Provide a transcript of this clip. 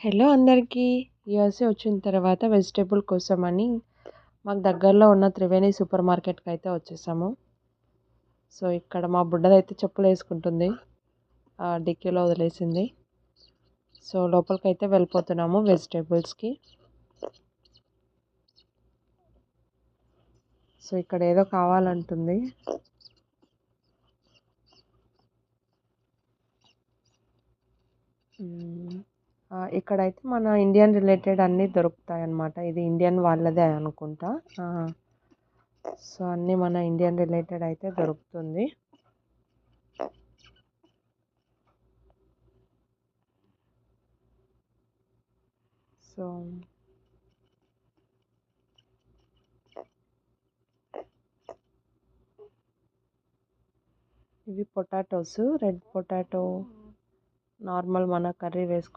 Hello అందరికీ. USA వచ్చిన తర్వాత వెజిటేబుల్ కోసమని మాకు దగ్గరలో ఉన్న త్రివేణి సూపర్ మార్కెట్కి అయితే వచ్చేసాము. సో ఇక్కడ మా బుడ్డదైతే చెప్పులు వేసుకుంటుంది, డిక్కీలో వదిలేసింది. సో లోపలికైతే వెళ్ళిపోతున్నాము వెజిటేబుల్స్కి. సో ఇక్కడ ఏదో కావాలంటుంది. ఇక్కడైతే మన ఇండియన్ రిలేటెడ్ అన్నీ దొరుకుతాయి అన్నమాట. ఇది ఇండియన్ వాళ్ళదే అనుకుంటా. సో అన్నీ మన ఇండియన్ రిలేటెడ్ అయితే దొరుకుతుంది. సో ఇవి పొటాటోస్, రెడ్ పొటాటో, నార్మల్ మన కర్రీ వేసుకు